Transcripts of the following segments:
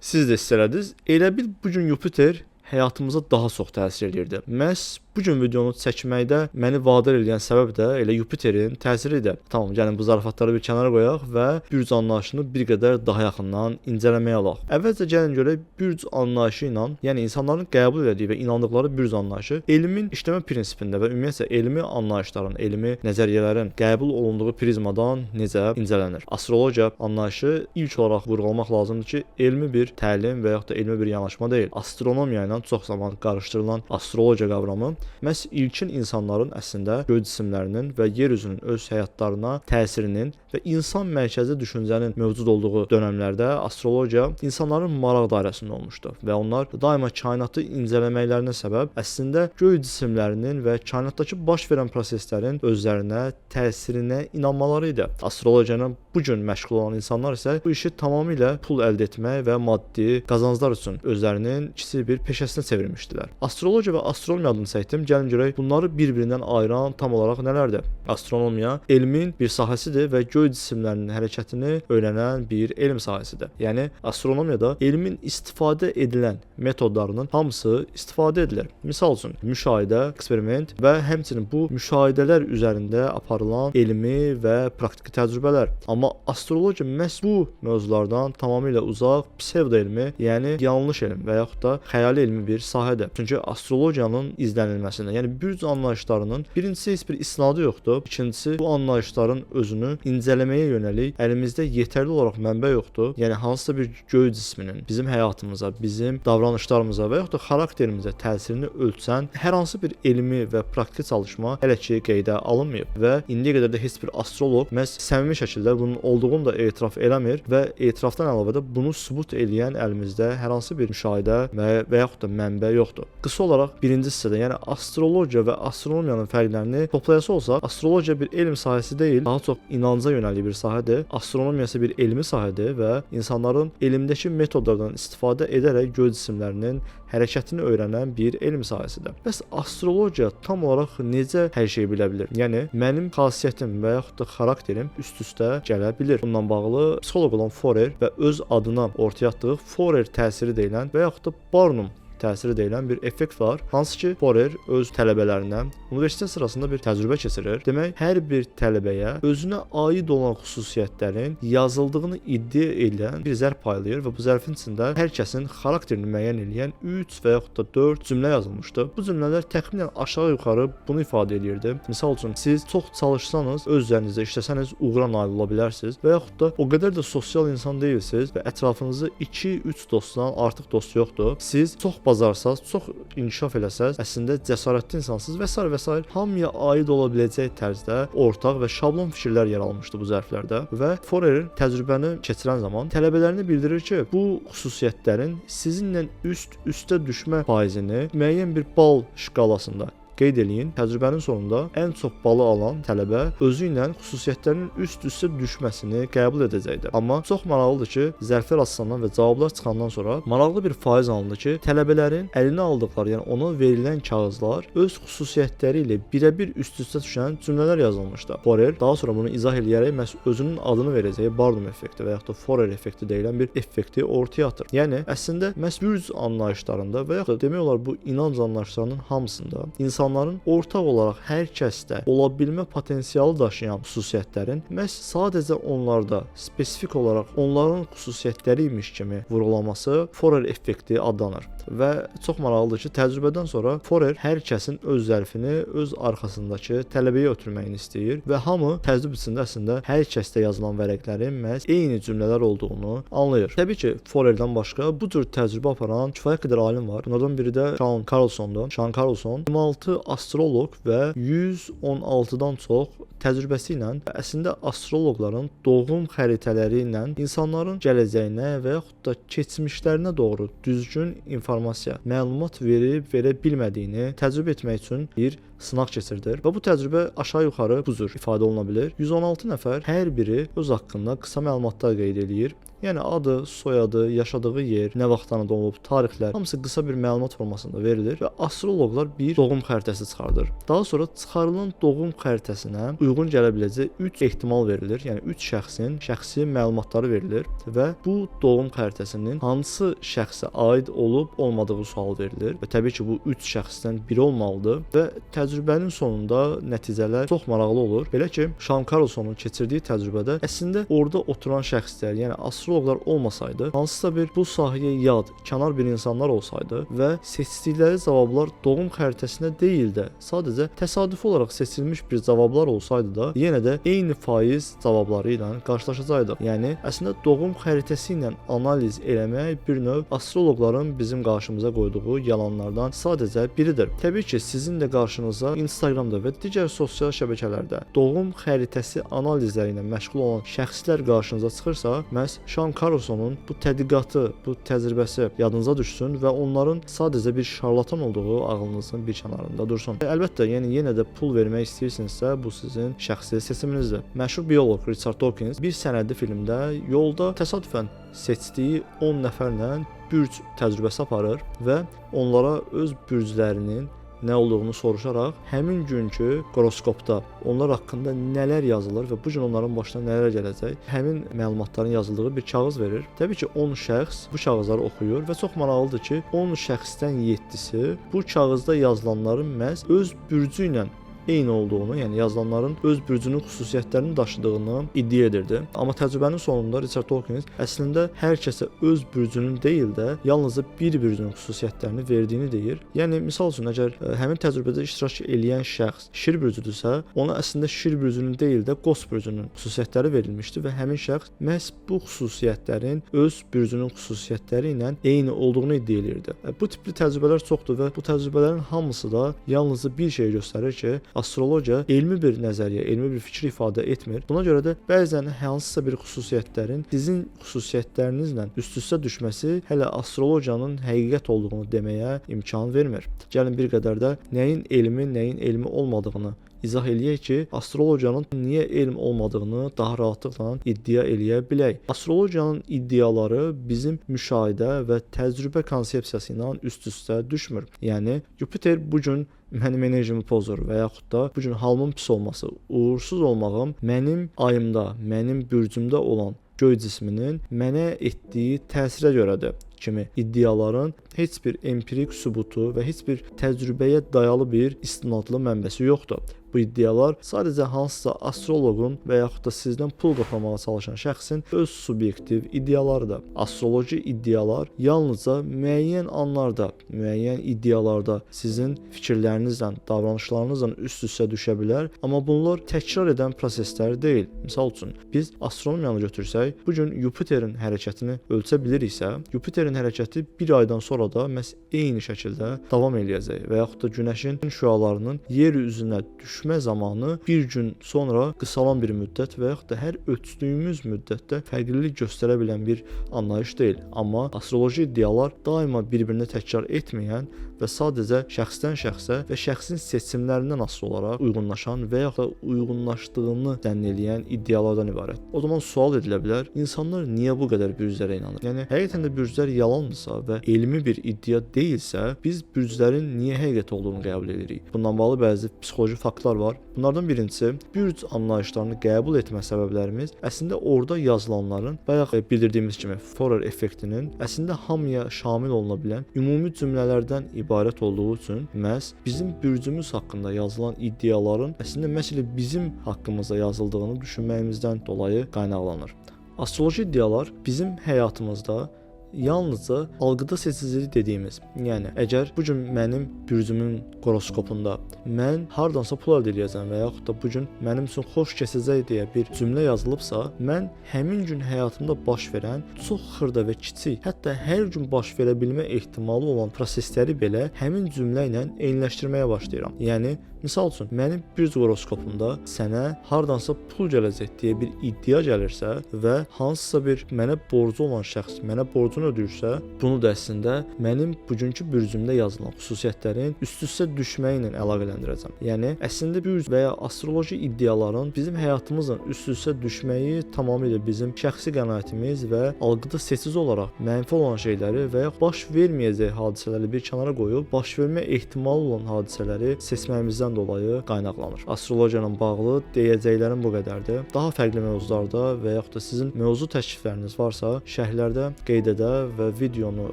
siz də hiss elədiniz. Elə bil bu gün Yupiter həyatımıza daha çox təsir edirdi. Məhz bu gün videonu çəkməkdə məni vadar edən səbəb də elə Yupiterin təsiridir. Tamam, gəlin bu zarafatları bir kənara qoyaq və bürc anlayışını bir qədər daha yaxından incələməyə alaq. Əvvəlcə gəlin görək bürc anlayışı ilə, yəni insanların qəbul etdiyi və inandıqları bürc anlayışı elmin işləmə prinsipində və ümumiyyətlə elmi anlayışların, elmi nəzəriyyələrin qəbul olunduğu prizmadan necə incələnir. Astrologiya anlayışı ilk olaraq vurğulamaq lazımdır ki, elmi bir təlim və yaxud da elmi bir yanaşma deyil. Astronomiya ilə çox zaman qarışdırılan astrologiya qavramı məhz ilkin insanların əslində göy cisimlərinin və yer üzünün öz həyatlarına təsirinin və insan mərkəzi düşüncənin mövcud olduğu dövrlərdə astrologiya insanların maraq dairəsində olmuşdu və onlar daima kainatı incələməklərinə səbəb əslində göy cisimlərinin və kainatdakı baş verən proseslərin özlərinə təsirinə inanmaları idi. Astrologiya ilə bu gün məşğul olan insanlar isə bu işi tamamilə pul əldə etmək və maddi qazanclar üçün özlərinin kiçik bir peşəsinə çevirmişdilər. Astrologiya və astronomiya adını çəkdim. Gəlin görək bunları bir-birindən ayıran tam olaraq nələrdir? Astronomiya elmin bir sahəsidir və göy cisimlərinin hərəkətini öyrənən bir elm sahəsidir. Yəni astronomiyada elmin istifadə edilən metodlarının hamısı istifadə edilir. Misal üçün müşahidə, eksperiment və həmçinin bu müşahidələr üzərində aparılan elmi və praktiki təcrübələr. Amma astrologiya məhz bu mövzulardan tamamilə uzaq, psevdo elmi, yəni yanlış elm və yaxud da xəyali elmi bir sahədir. Çünki astrologiyanın izlənilməsində, yəni bürc anlayışlarının birincisi heç bir isnadı yoxdur. İkincisi bu anlayışların özünü incələməyə yönəlik əlimizdə yetərli olaraq mənbə yoxdur. Yəni hansısa bir göy cisminin bizim həyatımıza, bizim davranışlarımıza və yaxud da xarakterimizə təsirini ölçən hər hansı bir elmi və praktiki çalışma hələ ki qeydə alınmayıb və indiyə qədər də heç bir astroloq məhz səmimi şəkildə bunun olduğunu da etiraf eləmir və etirafdan əlavə də bunu sübut edən əlimizdə hər hansı bir müşahidə və yaxud da mənbə yoxdur. Qısa olaraq birinci hissədə, yəni astrologiya və astronomiyanın fərqlərini toplayası olsaq, astrologiya bir elm sahəsi deyil, daha çox inanca yönəlik bir sahədir. Astronomiya isə bir elmi sahədir və insanların elmdəki metodlardan istifadə edərək göy cisimlərinin hərəkətini öyrənən bir elm sahəsidir. Bəs astrologiya tam olaraq necə hər şeyi bilə bilir? Yəni mənim xasiyyətim və yaxud da xarakterim üst-üstə gələ bilir. Bununla bağlı psixoloq olan Forer və öz adına ortaya atdığı Forer təsiri deyilən və yaxud da Barnum təsiri deyilən bir effekt var. Hansı ki, Forer öz tələbələrinə universitet sırasında bir təcrübə keçirir. Demək, hər bir tələbəyə özünə aid olan xüsusiyyətlərin yazıldığını iddia edən bir zərf paylayır və bu zərfin içində hər kəsin xarakterini müəyyən edən 3 və yaxud da 4 cümlə yazılmışdı. Bu cümlələr təxminən aşağı-yuxarı bunu ifadə edirdi. Misal üçün, siz çox çalışsanız, öz üzərinizdə işləsəniz uğura nail ola bilərsiniz və yaxud da o qədər də sosial insan deyilsiniz və ətrafınızda 2-3 dostdan artıq dost yoxdur. Siz çox bacarsaz, çox inkişaf eləsəz, əslində cəsarətli insansınız və s. və s. hamıya aid ola biləcək tərzdə ortaq və şablon fikirlər yer almışdı bu zərflərdə və Forer təcrübəni keçirən zaman tələbələrinə bildirir ki, bu xüsusiyyətlərin sizinlə üst-üstə düşmə faizini müəyyən bir bal şkalasında qeyd eləyin. Təcrübənin sonunda ən çox balı alan tələbə özü ilə xüsusiyyətlərinin üst-üstə düşməsini qəbul edəcəkdir. Amma çox maraqlıdır ki, zərflər açılandan və cavablar çıxandan sonra maraqlı bir faiz alındı ki, tələbələrin əlinə aldıqları, yəni ona verilən kağızlar öz xüsusiyyətləri ilə birəbir üst-üstə düşən cümlələr yazılmışdı. Forer daha sonra bunu izah edərək məhz özünün adını verəcəyi Barnum effekti və yaxud da Forer effekti deyilən bir effekti ortaya atır. Yəni əslində məhz bürc anlayışlarında və yaxud da demək olar bu inanc anlayışlarının hamısında insanların ortaq olaraq hər kəsdə ola bilmə potensialı daşıyan xüsusiyyətlərin məhz sadəcə onlarda spesifik olaraq onların xüsusiyyətləri imiş kimi vurğulaması Forer effekti adlanır. Və çox maraqlıdır ki, təcrübədən sonra Forer hər kəsin öz zərfini öz arxasındakı tələbəyə ötürməyini istəyir və hamı təcrübə içində əslində hər kəsdə yazılan vərəqlərin məhz eyni cümlələr olduğunu anlayır. Təbii ki, Forerdən başqa bu cür təcrübə aparan kifayət qədər alim var. Bunlardan biri də Sean Carlsondur. Sean Carlson 26 astroloq və 116-dan çox təcrübəsi ilə əslində astroloqların doğum xəritələri ilə insanların gələcəyinə və yaxud da keçmişlərinə doğru düzgün informasiya, məlumat verə bilmədiyini təcrübə etmək üçün bir sınaq keçirdir və bu təcrübə aşağı-yuxarı bu cür ifadə oluna bilir. 116 nəfər hər biri öz haqqında qısa məlumatlar qeyd edir Yəni adı, soyadı, yaşadığı yer, nə vaxt anadan olub, tarixlər hamısı qısa bir məlumat formasında verilir və astroloqlar bir doğum xəritəsi çıxardır. Daha sonra çıxarılan doğum xəritəsinə uyğun gələ biləcək 3 ehtimal verilir. Yəni 3 şəxsin şəxsi məlumatları verilir və bu doğum xəritəsinin hansı şəxsə aid olub olmadığı sual verilir və təbii ki bu 3 şəxsdən biri olmalıdır və təcrübənin sonunda nəticələr çox maraqlı olur. Belə ki, Sean Carlsonun keçirdiyi təcrübədə əslində orada oturan şəxslər, yəni astroloqlar olmasaydı, hansısa bir bu sahəyə yad, kənar bir insanlar olsaydı və seçdikləri cavablar doğum xəritəsinə deyil də, sadəcə təsadüfi olaraq seçilmiş bir cavablar olsaydı da, yenə də eyni faiz cavabları ilə qarşılaşacaqdıq. Yəni əslində doğum xəritəsi ilə analiz eləmək bir növ astroloqların bizim qarşımıza qoyduğu yalanlardan sadəcə biridir. Təbii ki, sizin də qarşınıza Instagramda və digər sosial şəbəkələrdə doğum xəritəsi analizləri ilə məşğul olan şəxslər qarşınıza çıxırsa, məhz Sean Carlsonun bu tədqiqatı, bu təcrübəsi yadınıza düşsün və onların sadəcə bir şarlatan olduğu ağlınızın bir kənarında dursun. Əlbəttə, yəni yenə də pul vermək istəyirsinizsə, bu sizin şəxsi seçiminizdir. Məşhur bioloq Richard Dawkins bir sənədli filmdə yolda təsadüfən seçdiyi 10 nəfərlə bürc təcrübəsi aparır və onlara öz bürclərinin nə olduğunu soruşaraq həmin günkü horoskopda onlar haqqında nələr yazılır və bu gün onların başına nələr gələcək, həmin məlumatların yazıldığı bir kağız verir. Təbii ki, 10 şəxs bu kağızları oxuyur və çox maraqlıdır ki, 10 şəxsdən 7-si bu kağızda yazılanların məhz öz bürcü ilə eyni olduğunu, yəni yazılanların öz bürcünün xüsusiyyətlərini daşıdığını iddia edirdi. Amma təcrübənin sonunda Richard Dawkins əslində hər kəsə öz bürcünün deyil də, yalnızca bir bürcünün xüsusiyyətlərini verdiyini deyir. Yəni misal üçün əgər həmin təcrübədə iştirak edən şəxs şir bürcüdürsə, ona əslində şir bürcünün deyil də Qos bürcünün xüsusiyyətləri verilmişdi və həmin şəxs məhz bu xüsusiyyətlərin öz bürcünün xüsusiyyətləri ilə eyni olduğunu iddia edirdi. Bu tipli təcrübələr çoxdur və bu təcrübələrin hamısı da yalnızca bir şey göstərir ki, astrologiya elmi bir nəzəriyyə, elmi bir fikir ifadə etmir. Buna görə də bəzən hansısa bir xüsusiyyətlərin sizin xüsusiyyətlərinizlə üst-üstə düşməsi hələ astrologiyanın həqiqət olduğunu deməyə imkan vermir. Gəlin bir qədər də nəyin elmi olmadığını izah eləyək ki, astrologiyanın niyə elm olmadığını daha rahatlıqla iddia eləyə bilək. Astrologiyanın iddiaları bizim müşahidə və təcrübə konsepsiyası ilə üst-üstə düşmür. Yəni Yupiter bu gün mənim enerjimi pozur və yaxud da bu gün halımın pis olması, uğursuz olmağım mənim ayımda, mənim bürcümdə olan göy cisminin mənə etdiyi təsirə görədir kimi iddiaların heç bir empirik sübutu və heç bir təcrübəyə dayalı bir istinadlı mənbəsi yoxdur. Bu iddialar sadəcə hansısa astroloqun və yaxud da sizdən pul qoparmağa çalışan şəxsin öz subyektiv iddialarıdır. Astroloji iddialar yalnızca müəyyən anlarda, müəyyən iddialarda sizin fikirlərinizlə, davranışlarınızla üst-üstə düşə bilər, amma bunlar təkrar edən proseslər deyil. Misal üçün, biz astronomiyanı götürsək, bu gün Yupiterin hərəkətini ölçə biliriksə, Yupiterin hərəkəti bir aydan sonra da məhz eyni şəkildə davam eləyəcək və yaxud da günəşin şüalarının yer üzünə düşmə zamanı bir gün sonra qısalan bir müddət və yaxud da hər ölçdüyümüz müddətdə fərqlilik göstərə bilən bir anlayış deyil. Amma astroloji iddialar daima bir-birini təkrar etməyən və sadəcə şəxsdən şəxsə və şəxsin seçimlərindən asılı olaraq uyğunlaşan və yaxud da uyğunlaşdığını zənn eləyən iddialardan ibarət. O zaman sual edilə bilər, insanlar niyə bu qədər bürclərə inanır? Yəni həqiqətən də bürclər yalandırsa və elmi bir iddia deyilsə, biz bürclərin niyə həqiqət olduğunu qəbul edirik? Bundan bağlı bəzi psixoloji faktlar var. Bunlardan birincisi, bürc anlayışlarını qəbul etmə səbəblərimiz əslində orada yazılanların, bayaq bildirdiyimiz kimi Forer effektinin əslində hamıya şamil oluna bilən ümumi cümlələrdən ibarət olduğu üçün məhz bizim bürcümüz haqqında yazılan iddiaların əslində məhz bizim haqqımızda yazıldığını düşünməyimizdən dolayı qaynaqlanır. Astroloji iddialar bizim həyatımızda yalnızca algıda seçicilik dediyimiz, yəni əgər bu gün mənim bürcümün horoskopunda mən hardansa pul əldə edəcəm və yaxud da bu gün mənim üçün xoş keçəcək deyə bir cümlə yazılıbsa, mən həmin gün həyatımda baş verən çox xırda və kiçik, hətta hər gün baş verə bilmə ehtimalı olan prosesləri belə həmin cümlə ilə eyniləşdirməyə başlayıram. Yəni Misal üçün, mənim bir horoskopumda sənə hardansa pul gələcək deyə bir iddia gəlirsə və hansısa bir mənə borcu olan şəxs mənə borcunu ödəyirsə, bunu da əslində mənim bugünkü bürcümdə yazılan xüsusiyyətlərin üst-üstə düşməyi ilə əlaqələndirəcəm. Yəni əslində bürc və ya astroloji iddiaların bizim həyatımızla üst-üstə düşməyi tamamilə bizim şəxsi qənaətimiz və alqıda seçici olaraq mənfi olan şeyləri və ya baş verməyəcək hadisələri bir kənara qoyub, baş vermə ehtimalı olan hadisələri seçməyimizdən dolayı qaynaqlanır. Astrologiya ilə bağlı deyəcəklərim bu qədərdir. Daha fərqli mövzularda və yaxud da sizin mövzu təklifləriniz varsa, şərhlərdə qeyd edə və videonu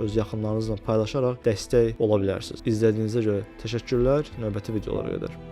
öz yaxınlarınızla paylaşaraq dəstək ola bilərsiniz. İzlədiyinizə görə təşəkkürlər. Növbəti videolara qədər.